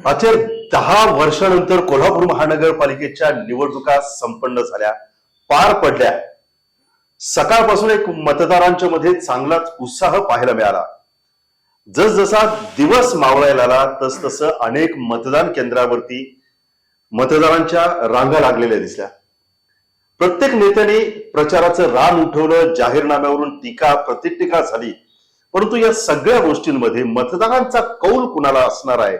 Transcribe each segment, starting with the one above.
अखेर 10 वर्षानंतर कोल्हापूर महानगरपालिकेच्या निवडणुका संपन्न झाल्या, पार पडल्या. सकाळपासून एक मतदारांच्या मध्ये चांगलाच उत्साह पाहायला मिळाला. जसजसा दिवस मावळायला आला तसतसं अनेक मतदान केंद्रावरती मतदारांच्या रांगा लागलेल्या दिसल्या. प्रत्येक नेत्याने प्रचाराचं रान उठवलं, जाहीरनाम्यावरून टीका प्रतिटीका झाली. परंतु या सगळ्या गोष्टींमध्ये मतदारांचा कौल कुणाला असणार आहे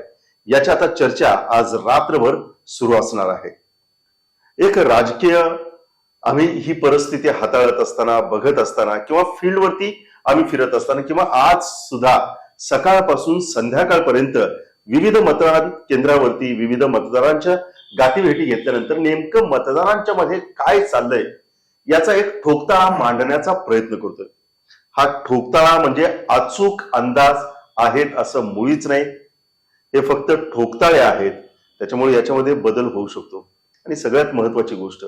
याची आता चर्चा आज रात्रभर सुरू असणार आहे. एक राजकीय आम्ही ही परिस्थिती हाताळत असताना, बघत असताना किंवा फील्डवरती आम्ही फिरत असताना किंवा आज सुद्धा सकाळपासून संध्याकाळपर्यंत विविध मतदान केंद्रावरती विविध मतदारांच्या गाठीभेटी घेतल्यानंतर नेमकं मतदारांच्या मध्ये काय चाललंय याचा एक ठोकताळा मांडण्याचा प्रयत्न करतोय. हा ठोकताळा म्हणजे अचूक अंदाज आहेत असं मुळीच नाही. हे फक्त ठोकताळे आहेत, त्याच्यामुळे याच्यामध्ये बदल होऊ शकतो. आणि सगळ्यात महत्वाची गोष्ट,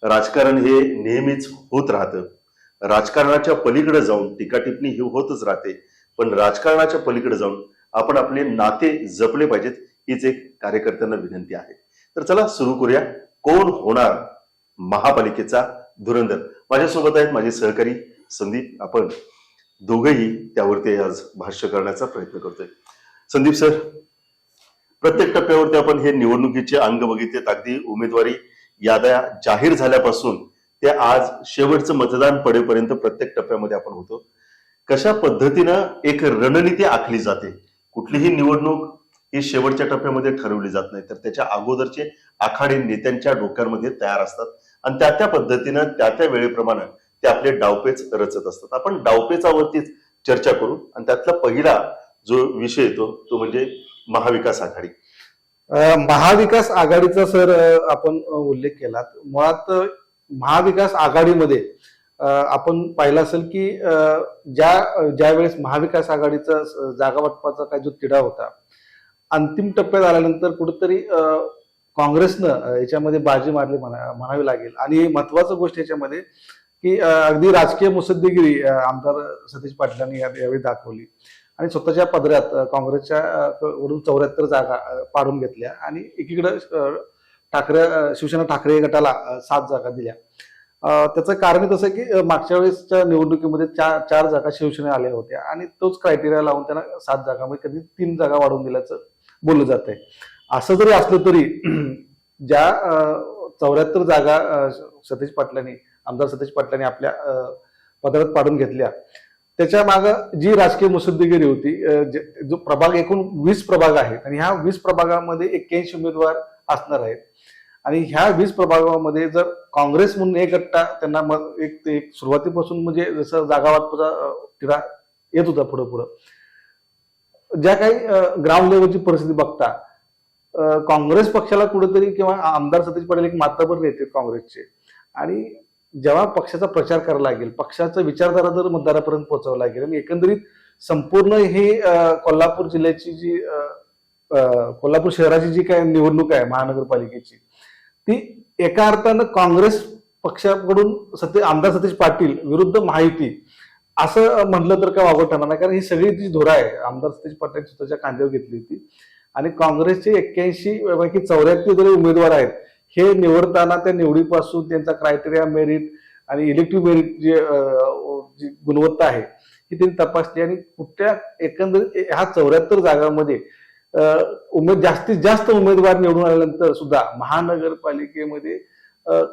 राजकारण हे नेहमीच होत राहतं. राजकारणाच्या पलीकडे जाऊन टीका टिप्पणी ही होतच राहते, पण राजकारणाच्या पलीकडे जाऊन आपण आपले नाते जपले पाहिजेत, हीच एक कार्यकर्त्यांना विनंती आहे. तर चला सुरू करूया. कोण होणार महापालिकेचा धुरंधर? माझ्यासोबत आहेत माझे सहकारी संदीप. आपण दोघेही त्यावरती आज भाष्य करण्याचा प्रयत्न करतोय. संदीप सर, प्रत्येक टप्प्यावरती आपण हे निवडणुकीचे अंग बघितलेत. अगदी उमेदवारी याद्या जाहीर झाल्यापासून ते आज शेवटचं मतदान पडेपर्यंत प्रत्येक टप्प्यामध्ये आपण होतो. कशा पद्धतीनं एक रणनीती आखली जाते. कुठलीही निवडणूक ही शेवटच्या टप्प्यामध्ये ठरवली जात नाही, तर त्याच्या अगोदरचे आखाडे नेत्यांच्या डोक्यांमध्ये तयार असतात आणि त्या त्या पद्धतीनं त्या त्या वेळेप्रमाणे ते आपले डावपेच रचत असतात. आपण डावपेचावरतीच चर्चा करू आणि त्यातला पहिला जो विषय येतो तो म्हणजे महाविकास आघाडी. महाविकास आघाडीचा सर आपण उल्लेख केला. मुळात महाविकास आघाडीमध्ये आपण पाहिलं असेल की ज्या वेळेस महाविकास आघाडीचा जागा वाटपाचा काही जो तिढा होता, अंतिम टप्प्यात आल्यानंतर कुठेतरी काँग्रेसनं याच्यामध्ये बाजी मारली म्हणावी लागेल. आणि महत्वाची गोष्ट याच्यामध्ये की अगदी राजकीय मुसद्देगिरी आमदार सतीश पाटलांनी यावेळी दाखवली आणि स्वतःच्या पदरात काँग्रेसच्या वरून 74 जागा पाडून घेतल्या आणि एकीकडे शिवसेना ठाकरे गटाला 7 जागा दिल्या. त्याचं कारण तसं की मागच्या वेळेसच्या निवडणुकीमध्ये 4 जागा शिवसेना आल्या होत्या आणि तोच क्रायटेरिया लावून त्यांना 7 जागामध्ये कधी 3 जागा वाढवून दिल्याचं बोललं जात आहे. असं जरी असलं तरी ज्या 74 जागा आमदार सतीश पाटलांनी आपल्या पदरात पाडून घेतल्या, त्याच्या मागं जी राजकीय मुसद्देगिरी होती, जो प्रभाग एकूण 20 प्रभाग आहेत आणि ह्या 20 प्रभागामध्ये 81 उमेदवार असणार आहेत आणि ह्या 20 प्रभागामध्ये जर काँग्रेस म्हणून एक गट्टा त्यांना एक सुरुवातीपासून म्हणजे जसं जागा वाटपाचा तिढा येत होता पुढं ज्या काही ग्राउंड लेवलची परिस्थिती बघता काँग्रेस पक्षाला कुठेतरी किंवा आमदार सतीश पाटील एक मातबर नेते काँग्रेसचे, आणि जेव्हा पक्षाचा प्रचार करायला लागेल, पक्षाचा विचारधारा जर मतदारापर्यंत पोहोचवला लागेल आणि एकंदरीत संपूर्ण ही कोल्हापूर जिल्ह्याची जी कोल्हापूर शहराची जी काही निवडणूक आहे महानगरपालिकेची, ती एका अर्थानं काँग्रेस पक्षाकडून आमदार सतीश पाटील विरुद्ध महायुती असं म्हटलं तर काय वावग ठरणार नाही. कारण ही सगळी जी धोरा आहे आमदार सतीश पाटील स्वतःच्या खांद्यावर घेतली होती आणि काँग्रेसचे 81 पैकी 74 जरी उमेदवार आहेत हे निवडताना त्या निवडीपासून त्यांचा क्रायटेरिया, मेरिट आणि इलेक्टिव्ह मेरिट जी गुणवत्ता आहे ही त्यांनी तपासली आणि कुठल्या एकंदरीत ह्या 74 जागांमध्ये जास्तीत जास्त उमेदवार निवडून आल्यानंतर सुद्धा महानगरपालिकेमध्ये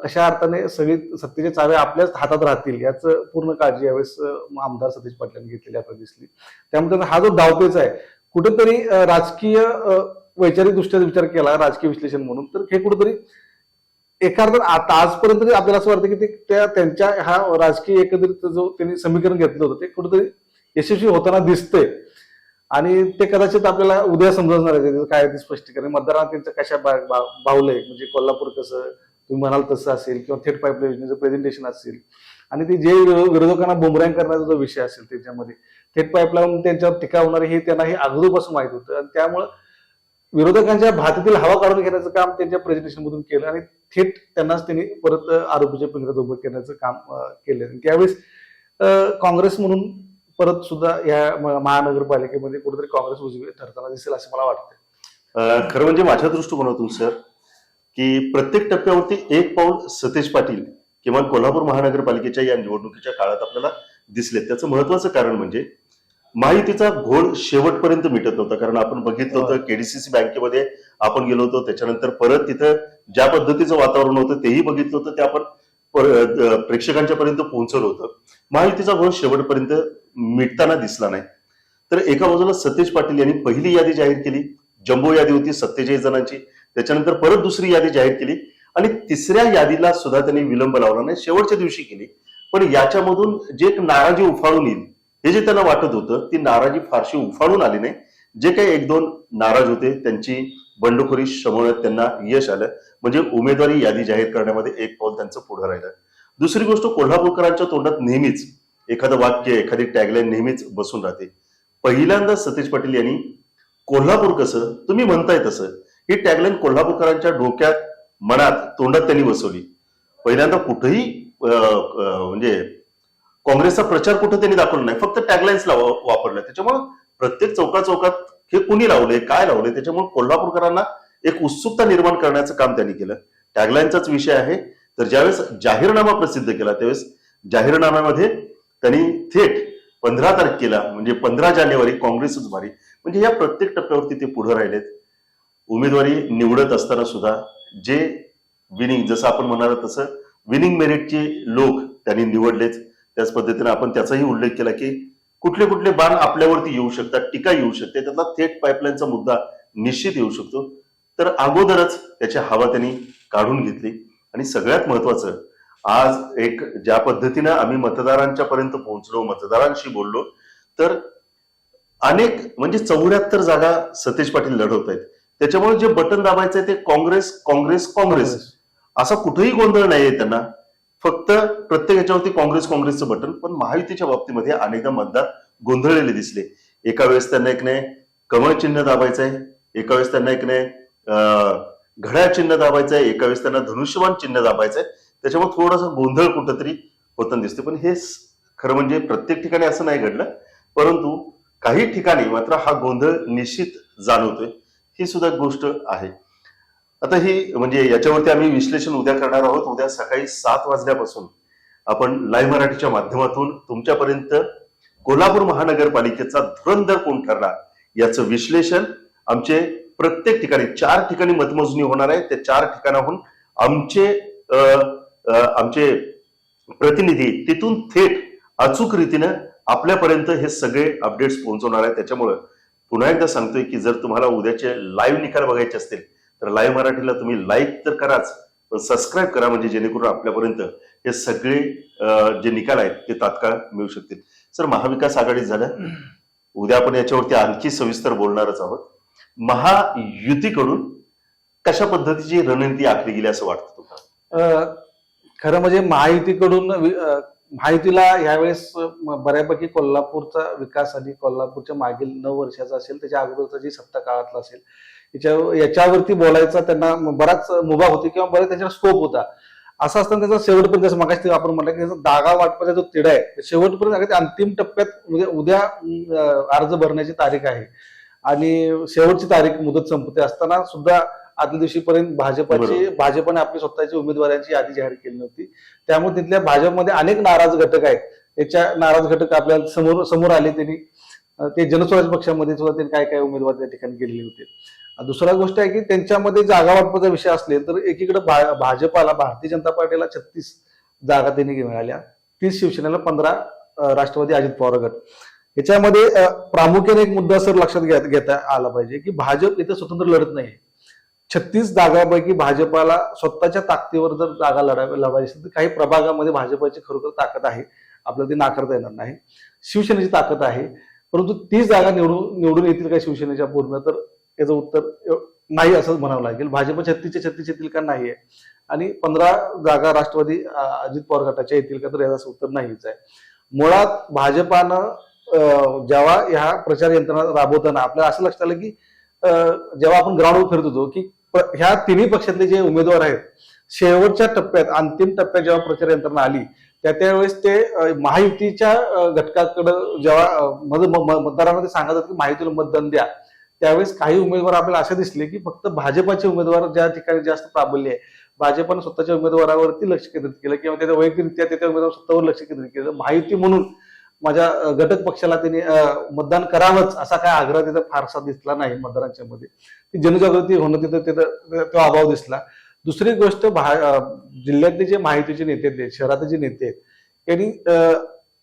कशा अर्थाने सगळी सत्तेचे चावे आपल्याच हातात राहतील याचं पूर्ण काळजी यावेळेस आमदार सतीश पाटलांनी घेतलेली आपल्याला दिसली. त्यामुळे हा जो डावपेच आहे कुठेतरी राजकीय वैचारिक दृष्ट्या विचार केला, राजकीय विश्लेषण म्हणून, तर हे कुठेतरी एका अर्थात आता आजपर्यंत आपल्याला असं वाटतं की ते त्यांच्या ह्या राजकीय एकत्रित जो त्यांनी समीकरण घेतलं होतं ते कुठेतरी यशस्वी होताना दिसतंय आणि ते कदाचित आपल्याला उद्या समजणार आहे काय ते स्पष्टीकरण मतदारांना त्यांचं कशा भावलंय. म्हणजे कोल्हापूर कसं तुम्ही म्हणाल तसं असेल किंवा थेट पाईपलाईन योजनेचं प्रेझेंटेशन असेल आणि ते जे विरोधकांना बुमरँग करण्याचा जो विषय असेल त्याच्यामध्ये थेट पाईपलाईन त्यांच्यावर टीका होणार हे त्यांना हे अगोदरपासून माहित होतं आणि त्यामुळं विरोधकांच्या भातीतील हवा काढून घेण्याचं काम त्यांच्या प्रेझेंटेशन मधून केलं आणि थेट त्यांनाच त्यांनी परत आरोपीच्या पिंजऱ्यात उभं करण्याचं काम केलं. त्यावेळेस काँग्रेस म्हणून परत सुद्धा या महानगरपालिकेमध्ये कुठेतरी काँग्रेस उजवी ठरताना दिसेल असं मला वाटतं. खरं म्हणजे माझ्या दृष्टिकोनातून सर की प्रत्येक टप्प्यावरती एक पाऊल सतेज पाटील किंवा कोल्हापूर महानगरपालिकेच्या या निवडणुकीच्या काळात आपल्याला दिसले. त्याचं महत्वाचं कारण म्हणजे माहितीचा घोळ शेवटपर्यंत मिटत नव्हता. कारण आपण बघितलं होतं केडीसीसी बँकेमध्ये आपण गेलो होतो, त्याच्यानंतर परत तिथं ज्या पद्धतीचं वातावरण होतं तेही बघितलं होतं, ते आपण प्रेक्षकांच्या पर्यंत पोहोचवलं होतं. महायुतीचा घोळ शेवटपर्यंत मिटताना दिसला नाही. तर एका बाजूला सतेज पाटील यांनी पहिली यादी जाहीर केली, जम्बो यादी होती 47 जणांची, त्याच्यानंतर परत दुसरी यादी जाहीर केली आणि तिसऱ्या यादीला सुद्धा त्यांनी विलंब लावला नाही, शेवटच्या दिवशी केली. पण याच्यामधून जे एक नाराजी उफाळून येईल हे जे त्यांना वाटत होतं, ती नाराजी फारशी उफाळून आली नाही. जे काही एक दोन नाराज होते त्यांची बंडखोरी शमवण्यात त्यांना यश आलं, म्हणजे उमेदवारी यादी जाहीर करण्यामध्ये एक पाऊल त्यांचं पुढे राहिलं. दुसरी गोष्ट, कोल्हापूरकरांच्या तोंडात नेहमीच एखादं वाक्य, एखादी टॅगलाईन नेहमीच बसून राहते. पहिल्यांदा सतेज पाटील यांनी कोल्हापूर कसं तुम्ही म्हणताय तसं ही टॅगलाईन कोल्हापूरकरांच्या डोक्यात, मनात, तोंडात त्यांनी बसवली. पहिल्यांदा कुठेही म्हणजे काँग्रेसचा प्रचार कुठं त्यांनी दाखवला नाही, फक्त टॅगलाईन्स वापरल्या. त्याच्यामुळे प्रत्येक चौकात हे कुणी लावले, काय लावले, त्याच्यामुळे कोल्हापूरकरांना एक उत्सुकता निर्माण करण्याचं काम त्यांनी केलं. टॅगलाईनचाच विषय आहे. तर ज्यावेळेस जाहीरनामा प्रसिद्ध केला त्यावेळेस जाहीरनाम्यामध्ये त्यांनी थेट 15 तारखेला म्हणजे 15 जानेवारी काँग्रेसच भारी, म्हणजे या प्रत्येक टप्प्यावरती ते पुढे राहिलेत. उमेदवारी निवडत असताना सुद्धा जे विनिंग, जसं आपण म्हणाल तसं विनिंग मेरिटचे लोक त्यांनी निवडलेच. त्याच पद्धतीने आपण त्याचाही उल्लेख केला की कुठले कुठले बाण आपल्यावरती येऊ शकतात, टीका येऊ शकते, त्यातला थेट पाईपलाईनचा मुद्दा निश्चित येऊ शकतो. तर अगोदरच त्याची हवा त्यांनी काढून घेतली. आणि सगळ्यात महत्वाचं, आज एक ज्या पद्धतीनं आम्ही मतदारांच्या पर्यंत पोहोचलो, मतदारांशी बोललो, तर अनेक म्हणजे 74 जागा सतेज पाटील लढवत आहेत. त्याच्यामुळे जे बटन दाबायचंय ते काँग्रेस काँग्रेस काँग्रेस, असा कुठेही गोंधळ नाहीये त्यांना. फक्त प्रत्येक ह्याच्यावरती काँग्रेसचं बटन. पण महायुतीच्या बाबतीमध्ये अनेकदा मतदार गोंधळलेले दिसले. एका वेळेस त्यांना एक नाही कमळ चिन्ह दाबायचंय, एका वेळेस त्यांना एक नाही घड्याळ चिन्ह दाबायचंय, एका वेळेस त्यांना धनुष्यबाण चिन्ह दाबायचंय. त्याच्यामुळे थोडासा गोंधळ कुठंतरी होताना दिसते. पण हे खरं म्हणजे प्रत्येक ठिकाणी असं नाही घडलं, परंतु काही ठिकाणी मात्र हा गोंधळ निश्चित जाणवतोय. ही सुद्धा गोष्ट आहे. आता ही म्हणजे याच्यावरती आम्ही विश्लेषण उद्या करणार आहोत. उद्या सकाळी 7 वाजल्यापासून आपण लाईव्ह मराठीच्या माध्यमातून तुमच्यापर्यंत कोल्हापूर महानगरपालिकेचा धुरंधर कोण ठरला याचं विश्लेषण आमचे प्रत्येक ठिकाणी 4 ठिकाणी मतमोजणी होणार आहे. त्या 4 ठिकाणाहून आमचे प्रतिनिधी तिथून थेट अचूक रीतीनं आपल्यापर्यंत हे सगळे अपडेट्स पोहोचवणार आहेत. त्याच्यामुळं पुन्हा एकदा सांगतोय की जर तुम्हाला उद्याचे लाईव्ह निकाल बघायचे असतील तर लाईव्ह मराठीला तुम्ही लाईक तर कराच, पण सबस्क्राईब करा, म्हणजे जेणेकरून आपल्यापर्यंत हे सगळे जे निकाल आहेत ते तात्काळ मिळू शकतील. सर, महाविकास आघाडीत झालं, उद्या आपण याच्यावरती आणखी सविस्तर बोलणारच आहोत. महायुतीकडून कशा पद्धतीची रणनीती आखली गेली असं वाटतं तुम्हाला? खरं म्हणजे महायुतीला यावेळेस बऱ्यापैकी कोल्हापूरचा विकास आणि कोल्हापूरच्या मागील 9 वर्षाचा असेल, त्याच्या अगोदरचा जी सत्ता काळातला असेल, याच्यावरती बोलायचा त्यांना बराच मुभा होती किंवा बराच त्याच्यावर स्कोप होता. असं असताना त्याचा शेवटपर्यंत, जसं मागाशी आपण म्हटलं की त्याचा जागा वाटपाचा जो तिढा आहे शेवटपर्यंत अंतिम टप्प्यात, म्हणजे उद्या अर्ज भरण्याची तारीख आहे आणि शेवटची तारीख मुदत संपते असताना सुद्धा आदल्या दिवशीपर्यंत भाजपने आपली स्वतःची उमेदवारांची यादी जाहीर केली नव्हती. त्यामुळे तिथल्या भाजपमध्ये अनेक नाराज घटक आहेत. याच्या नाराज घटक आपल्याला समोर आले. त्यांनी ते जनस्वराज्य पक्षामध्ये सुद्धा त्यांनी काय काय उमेदवार त्या ठिकाणी गेलेले होते. दुसरा गोष्ट आहे की त्यांच्यामध्ये जागा वाटपाचा विषय असले तर एकीकडे भाजपाला, भारतीय जनता पार्टीला 36 जागा त्यांनी मिळाल्या, 30 शिवसेनेला, 15 राष्ट्रवादी अजित पवार गट. याच्यामध्ये प्रामुख्याने एक मुद्दा सर लक्षात घेता आला पाहिजे की भाजप इथं स्वतंत्र लढत नाही. 36 जागांपैकी भाजपाला स्वतःच्या ताकदीवर जर जागा लढवायची असेल तर काही प्रभागामध्ये भाजपाची खरोखर ताकद आहे, आपल्याला ती नाकारता येणार नाही. शिवसेनेची ताकद आहे, परंतु 30 जागा निवडून येतील का शिवसेनेच्या पूर्ण, तर याचं उत्तर नाही असं म्हणावं लागेल. भाजप 36 येतील का नाहीये, आणि 15 जागा राष्ट्रवादी अजित पवार गटाच्या येतील का, तर याचं उत्तर नाहीच आहे. मुळात भाजपानं जेव्हा ह्या प्रचार यंत्रणा राबवताना आपल्याला असं लक्षात आलं की जेव्हा आपण ग्राउंडवर फिरत होतो की ह्या तिन्ही पक्षातले जे उमेदवार आहेत शेवटच्या टप्प्यात, अंतिम टप्प्यात जेव्हा प्रचार यंत्रणा आली त्यावेळेस ते महायुतीच्या घटकाकडे जेव्हा मतदारांना ते सांगत होते की महायुतीला मतदान द्या, त्यावेळेस काही उमेदवार आपल्याला असे दिसले की फक्त भाजपाचे उमेदवार ज्या ठिकाणी जास्त प्राबल्य आहे, भाजपनं स्वतःच्या उमेदवारावरती लक्ष केंद्रित केलं किंवा त्याच्या वैयक्तिकरित्या त्या उमेदवार स्वतःवर लक्ष केंद्रित केलं. महायुती म्हणून माझ्या घटक पक्षाला त्यांनी मतदान करावंच असा काय आग्रह तिथं फारसा दिसला नाही मतदारांच्या मध्ये. ती जनजागृती होणं तिथं तो अभाव दिसला. दुसरी गोष्ट जिल्ह्यातले जे महायुतीचे नेते आहेत, शहरातले जे नेते आहेत, त्यांनी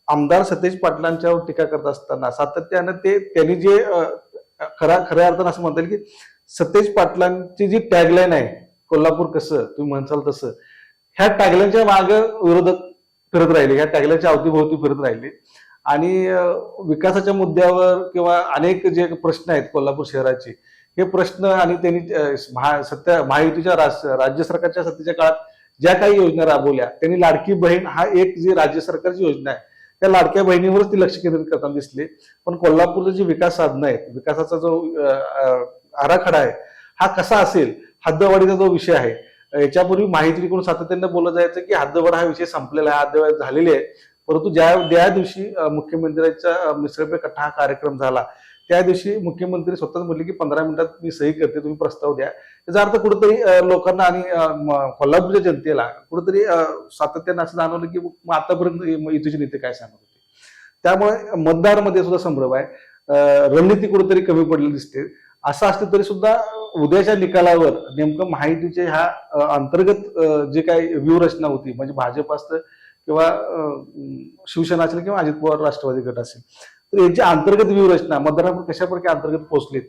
आमदार सतेज पाटलांच्यावर टीका करत असताना सातत्यानं त्यांनी जे खऱ्या अर्थानं असं म्हणता येईल की सतेज पाटलांची जी टॅगलाईन आहे, कोल्हापूर कसं तुम्ही म्हणसाल तसं, ह्या टॅगलाईनच्या मागे विरोधक फिरत राहिले, ह्या टॅगलाईनच्या अवतीभोवती फिरत राहिले आणि विकासाच्या मुद्द्यावर किंवा अनेक जे प्रश्न आहेत कोल्हापूर शहराचे, हे प्रश्न आणि त्यांनी महायुतीच्या राज्य सरकारच्या सत्तेच्या काळात ज्या काही योजना राबवल्या, त्यांनी लाडकी बहीण हा एक जी राज्य सरकारची योजना आहे, त्या लाडक्या बहिणीवरच ती लक्ष केंद्रित करताना दिसले. पण कोल्हापूरचं जी विकास साधनं आहेत, विकासाचा जो आराखडा आहे, हा कसा असेल, हद्दवाढीचा जो विषय आहे, याच्यापूर्वी माहितीकडून सातत्याने बोललं जायचं की हद्दवाढ हा विषय संपलेला आहे, हद्दवाढ झालेली आहे. परंतु ज्या दिवशी मुख्यमंत्र्यांचा मिसळपेठ कट्टा हा कार्यक्रम झाला, त्या दिवशी मुख्यमंत्री स्वतःच म्हटले की 15 मिनिटात मी सही करते, तुम्ही प्रस्ताव द्या. याचा अर्थ कुठेतरी लोकांना आणि कोल्हापूरच्या जनतेला कुठेतरी सातत्यानं असं जाणवलं की मग आतापर्यंत युतीचे नेते काय सांगत होते. त्यामुळे मतदारामध्ये सुद्धा संभ्रम आहे, रणनीती कुठेतरी कमी पडलेली दिसते. असं असते तरी सुद्धा उद्याच्या निकालावर नेमकं महायुतीचे ह्या अंतर्गत जे काही व्यूहरचना होती, म्हणजे भाजप असतं किंवा शिवसेना असेल किंवा अजित पवार राष्ट्रवादी गट असेल, तर यांची अंतर्गत व्यूहरचना मतदारांवर कशा प्रकारे अंतर्गत पोहोचलीत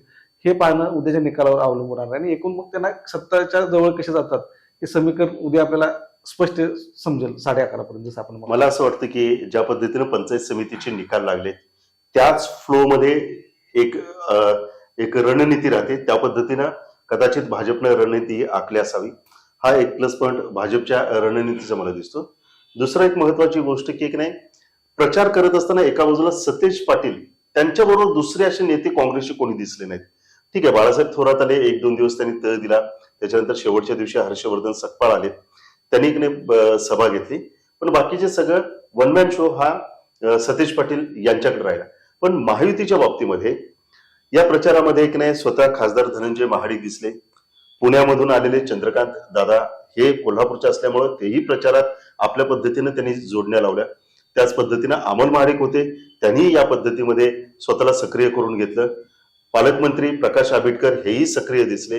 हे पाहणं उद्याच्या निकालावर अवलंबून राहणार. आणि एकूण मग त्यांना सत्ताच्या जवळ कसे जातात हे समीकरण उद्या आपल्याला स्पष्ट समजेल 11:30 पर्यंत. जसं आपण मला असं वाटतं की ज्या पद्धतीनं पंचायत समितीचे निकाल लागले त्याच फ्लो मध्ये एक रणनीती राहते, त्या पद्धतीनं कदाचित भाजपनं रणनीती आखली असावी. हा एक प्लस पॉईंट भाजपच्या रणनीतीचा मला दिसतो. दुसरा एक महत्वाची गोष्ट की एक नाही, प्रचार करत असताना एका बाजूला सतेज पाटील, त्यांच्याबरोबर दुसरे असे नेते काँग्रेसचे कोणी दिसले नाहीत. ठीक आहे, बाळासाहेब थोरात आले, 1-2 दिवस त्यांनी तळ दिला, त्याच्यानंतर शेवटच्या दिवशी हर्षवर्धन सकपाळ आले, त्यांनी एक सभा घेतली. पण बाकीचे सगळं वन मॅन शो हा सतेज पाटील यांच्याकडे राहिला. पण महायुतीच्या बाबतीमध्ये या प्रचारामध्ये एक नाही, स्वतः खासदार धनंजय महाडिक दिसले, पुण्यामधून आलेले चंद्रकांत दादा हे कोल्हापूरचे असल्यामुळे तेही प्रचारात आपल्या पद्धतीने त्यांनी जोडण्या लावल्या. त्याच पद्धतीनं अमोल महाडिक होते, त्यांनी या पद्धतीमध्ये स्वतःला सक्रिय करून घेतलं. पालकमंत्री प्रकाश आंबेडकर हेही सक्रिय दिसले.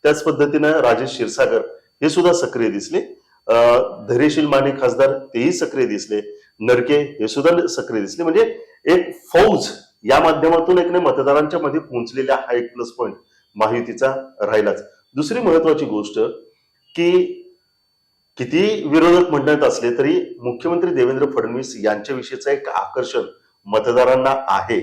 त्याच पद्धतीनं राजेश क्षीरसागर हे सुद्धा सक्रिय दिसले. धैर्यशील माने खासदार तेही सक्रिय दिसले. नरके हे सुद्धा सक्रिय दिसले. म्हणजे एक फौज या माध्यमातून एक मतदारांच्या मध्ये पोहोचलेला हा एक प्लस पॉईंट महायुतीचा राहिलाच. दुसरी महत्वाची गोष्ट की किती विरोधक म्हणत असले तरी मुख्यमंत्री देवेंद्र फडणवीस यांच्याविषयीचं एक आकर्षण मतदारांना आहे.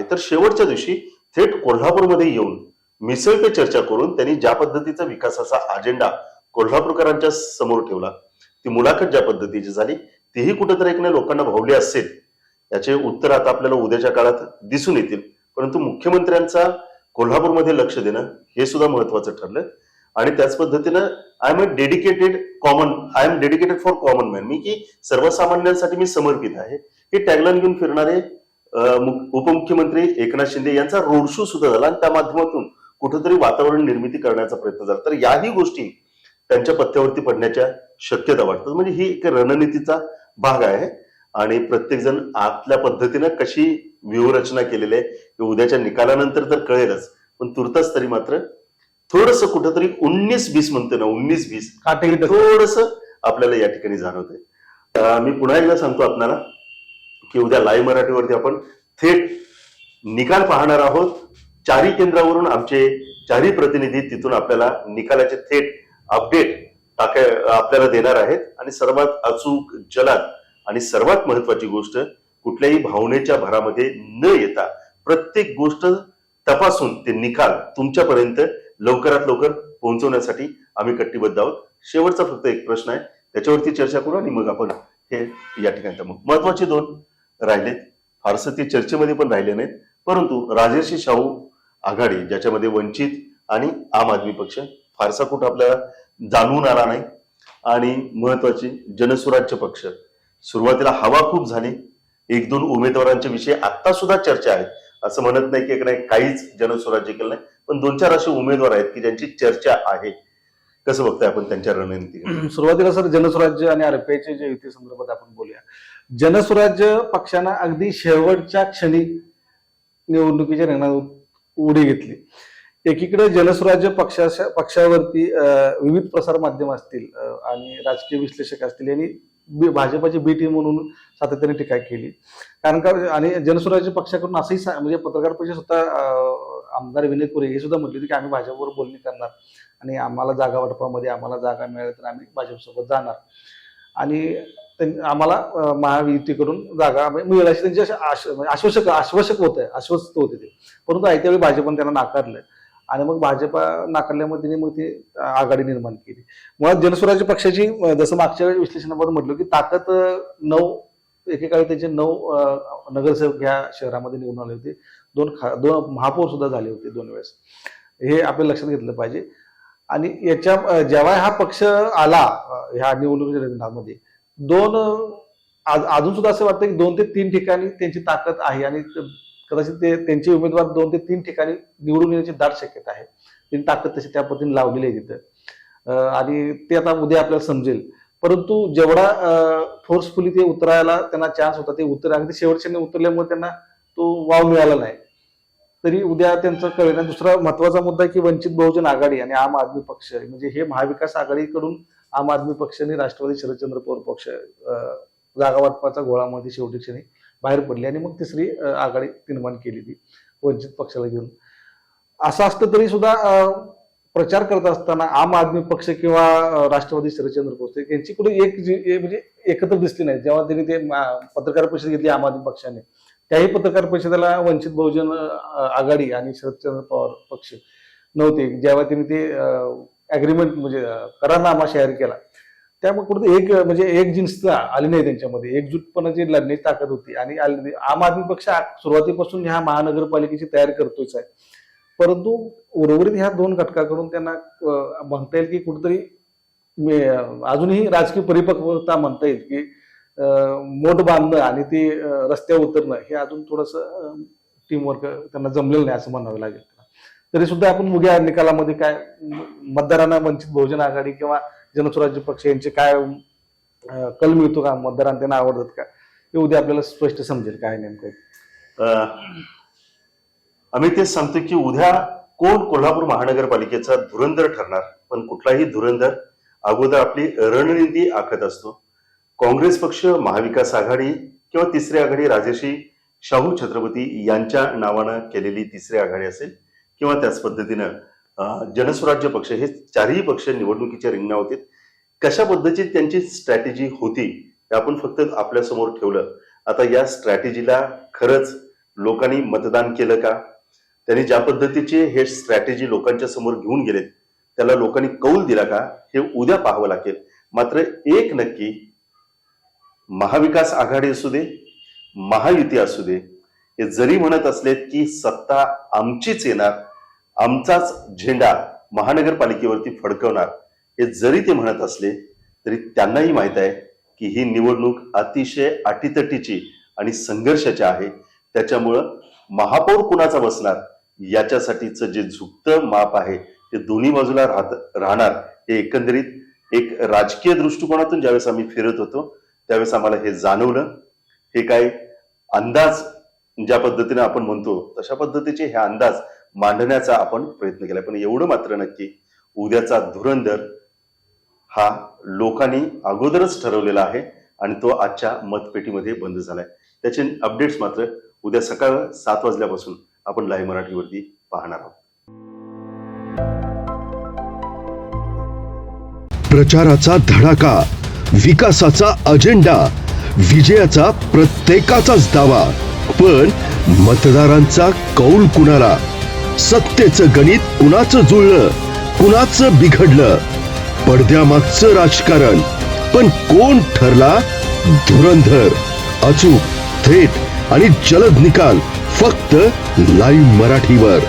तर शेवटच्या दिवशी थेट कोल्हापूरमध्ये येऊन मिसळपे चर्चा करून त्यांनी ज्या पद्धतीचा विकासाचा अजेंडा कोल्हापूरकरांच्या समोर ठेवला, ती मुलाखत ज्या पद्धतीची झाली तीही कुठेतरी एक लोकांना भावली असेल. याचे उत्तर आता आपल्याला उद्याच्या काळात दिसून येतील. परंतु मुख्यमंत्र्यांचा कोल्हापूरमध्ये लक्ष देणं हे सुद्धा महत्वाचं ठरलं. आणि त्याच पद्धतीनं I am dedicated for common man, मी की सर्वसामान्यांसाठी मी समर्पित आहे, हे टॅगलाईन घेऊन फिरणारे उपमुख्यमंत्री एकनाथ शिंदे यांचा रोड शो सुद्धा झाला आणि त्या माध्यमातून कुठेतरी वातावरण निर्मिती करण्याचा प्रयत्न झाला. तर याही गोष्टी त्यांच्या पथ्यावरती पडण्याच्या शक्यता वाटतात. म्हणजे ही एक रणनीतीचा भाग आहे आणि प्रत्येक जण आतल्या पद्धतीनं कशी व्यूहरचना केलेली आहे हे उद्याच्या निकालानंतर तर कळेलच. पण तुर्तास तरी मात्र थोडस कुठंतरी 19-20 म्हणतो ना, 19-20 थोडस आपल्याला या ठिकाणी जाणवतंय. मी पुन्हा एकदा सांगतो आपल्याला की उद्या लाईव्ह मराठीवरती आपण थेट निकाल पाहणार आहोत. चारही केंद्रावरून आमचे चारही प्रतिनिधी तिथून आपल्याला निकालाचे थेट अपडेट आपल्याला देणार आहेत. आणि सर्वात अचूक, जलद आणि सर्वात महत्वाची गोष्ट, कुठल्याही भावनेच्या भरामध्ये न येता प्रत्येक गोष्ट तपासून ते निकाल तुमच्यापर्यंत लवकरात लवकर पोहोचवण्यासाठी आम्ही कटिबद्ध आहोत. शेवटचा फक्त एक प्रश्न आहे, त्याच्यावरती चर्चा करू आणि मग आपण हे या ठिकाणी थांबू. महत्वाचे 2 राहिलेत, फारसं ते चर्चेमध्ये पण राहिले नाहीत, परंतु राजर्षी शाहू आघाडी ज्याच्यामध्ये वंचित आणि आम आदमी पक्ष फारसा कुठं आपल्याला जाणवून आला नाही. आणि महत्वाची जनसुराज्य पक्ष, सुरुवातीला हवा खूप झाली, 1-2 उमेदवारांच्या विषयी आता सुद्धा चर्चा आहे. असं म्हणत नाही की नाही काहीच जनस्वराज्य केलं नाही, पण 2-4 असे उमेदवार आहेत की ज्यांची चर्चा आहे. कसं बघताय आपण त्यांच्या रणनीती? सुरुवातीला सर जनस्वराज्य आणि आरपीआयच्या जे युती संदर्भात आपण बोलूया. जनस्वराज्य पक्षानं अगदी शेवटच्या क्षणी निवडणुकीच्या रिंगणात उडी घेतली. एकीकडे जनस्वराज्य पक्षावरती विविध प्रसार माध्यम असतील आणि राजकीय विश्लेषक असतील यांनी भाजपाची बी टीम म्हणून सातत्याने टीका केली. कारण का आणि जनस्वराज्य पक्षाकडून असंही म्हणजे पत्रकार परिषद स्वतः आमदार विनय कोरे हे सुद्धा म्हटले होते की आम्ही भाजपवर बोलणी करणार आणि आम्हाला जागा वाटपामध्ये आम्हाला जागा मिळाली तर आम्ही भाजपसोबत जाणार आणि आम्हाला महायुतीकडून जागा मिळेल अशी त्यांची आश्वासक आश्वस्त होते ते. परंतु आयत्या वेळी भाजपने त्यांना नाकारलं आणि मग भाजपा नाकारल्यामुळे त्यांनी मग ती आघाडी निर्माण केली. मुळात जनस्वराज्य पक्षाची जसं मागच्या वेळी विश्लेषणामध्ये म्हटलं की ताकद 9 एकेकाळी त्यांचे 9 नगरसेवक ह्या शहरामध्ये निवडून आले होते. 2 महापौर सुद्धा झाले होते 2 वेळेस. हे आपल्या लक्षात घेतलं पाहिजे. आणि याच्या जेव्हा हा पक्ष आला ह्या निवडणुकीच्या रिंगणामध्ये अजून सुद्धा असं वाटतं की 2 ते 3 ठिकाणी त्यांची ताकद आहे आणि कदाचित त्यांचे उमेदवार 2 ते 3 ठिकाणी निवडून येण्याची दाट शक्यता आहे. त्यांनी ताकद तशी त्या पद्धतीने लावलेली आहे तिथं आणि ते आता उद्या आपल्याला समजेल. परंतु जेवढा फोर्सफुली ते उतरायला त्यांना चान्स होता ते अगदी शेवटच्या उतरल्यामुळे त्यांना तो वाव मिळाला नाही. तरी उद्या त्यांचं कळेल. दुसरा महत्वाचा मुद्दा आहे की वंचित बहुजन आघाडी आणि आम आदमी पक्ष म्हणजे हे महाविकास आघाडीकडून आम आदमी पक्ष आणि राष्ट्रवादी शरदचंद्र पवार पक्ष जागा वाटपाच्या घोळामध्ये शेवटी क्षणी बाहेर पडली आणि मग तिसरी आघाडी निर्माण केली ती वंचित पक्षाला घेऊन. असं असतं तरी सुद्धा प्रचार करत असताना आम आदमी पक्ष किंवा राष्ट्रवादी शरदचंद्र पवार यांची कुठे म्हणजे एकत्र दिसली नाही. जेव्हा त्यांनी ते पत्रकार परिषद घेतली आम आदमी पक्षाने त्याही पत्रकार परिषदेला वंचित बहुजन आघाडी आणि शरदचंद्र पवार पक्ष नव्हते. जेव्हा त्यांनी ते अग्रीमेंट म्हणजे करारनामा जाहीर केला त्यामुळे कुठे म्हणजे एक जिन्सता आली नाही त्यांच्यामध्ये. एकजूटपणाची लढण्याची ताकद होती आणि आम आदमी पक्ष सुरुवातीपासून ह्या महानगरपालिकेची तयारी करतोच आहे. परंतु उर्वरित ह्या 2 घटकाकडून त्यांना म्हणता येईल की कुठेतरी अजूनही राजकीय परिपक्वता म्हणता येईल की मोठ बांधणं आणि ती रस्त्यावर उतरणं हे अजून थोडंसं टीमवर्क त्यांना जमलेलं नाही असं म्हणावं लागेल. तरी सुद्धा आपण उद्या निकालामध्ये काय मतदारांना वंचित बहुजन आघाडी किंवा जनस्वराज्य पक्ष यांचे काय कल मिळतो का, मतदारांना त्यांना आवडतात का, हे उद्या आपल्याला स्पष्ट समजेल काय नेमकं. आम्ही तेच सांगतो की उद्या कोण कोल्हापूर महानगरपालिकेचा धुरंदर ठरणार. पण कुठलाही धुरंदर अगोदर आपली रणनीती आखत असतो. काँग्रेस पक्ष, महाविकास आघाडी किंवा तिसरी आघाडी राजर्षी शाहू छत्रपती यांच्या नावानं केलेली तिसरी आघाडी असेल किंवा त्याच पद्धतीनं जनस्वराज्य पक्ष हे 4ही पक्ष निवडणुकीच्या रिंगणात होते. कशा पद्धतीची त्यांची स्ट्रॅटेजी होती हे आपण फक्त आपल्या समोर ठेवलं. आता या स्ट्रॅटेजीला खरंच लोकांनी मतदान केलं का, त्यांनी ज्या पद्धतीचे हे स्ट्रॅटेजी लोकांच्या समोर घेऊन गेलेत त्याला लोकांनी कौल दिला का हे उद्या पाहावं लागेल. मात्र एक नक्की, महाविकास आघाडी असू दे, महायुती असू दे, हे जरी म्हणत असलेत की सत्ता आमचीच येणार, आमचाच झेंडा महानगरपालिकेवरती फडकवणार, हे जरी ते म्हणत असले तरी त्यांनाही माहित आहे की ही निवडणूक अतिशय अटीतटीची आणि संघर्षाची आहे. त्याच्यामुळं महापौर कुणाचा बसणार याच्यासाठीचं जे झुकतं माप आहे ते दोन्ही बाजूला राहणार. हे एकंदरीत एक राजकीय दृष्टिकोनातून ज्यावेळेस आम्ही फिरत होतो त्यावेळेस आम्हाला हे जाणवलं. हे काय अंदाज ज्या पद्धतीने आपण म्हणतो तशा पद्धतीचे हे अंदाज मांडण्याचा आपण प्रयत्न केला. पण एवढं मात्र नक्की, उद्याचा धुरंदर हा लोकांनी अगोदरच ठरवलेला आहे आणि तो आजच्या मतपेटीमध्ये बंद झालाय. त्याचे अपडेट्स मात्र उद्या सकाळ 7 वाजल्यापासून आपण लाईव्ह मराठीवरती पाहणार आहोत. प्रचाराचा धडाका, विकासाचा अजेंडा, विजयाचा प्रत्येकाचाच दावा, पण मतदारांचा कौल कुणाला? सत्तेचं गणित कुणाचं जुळलं, कुणाचं बिघडलं? पडद्यामागचं राजकारण, पण कोण ठरला धुरंधर? अचूक, थेट आणि जलद निकाल फक्त लाईव्ह मराठीवर.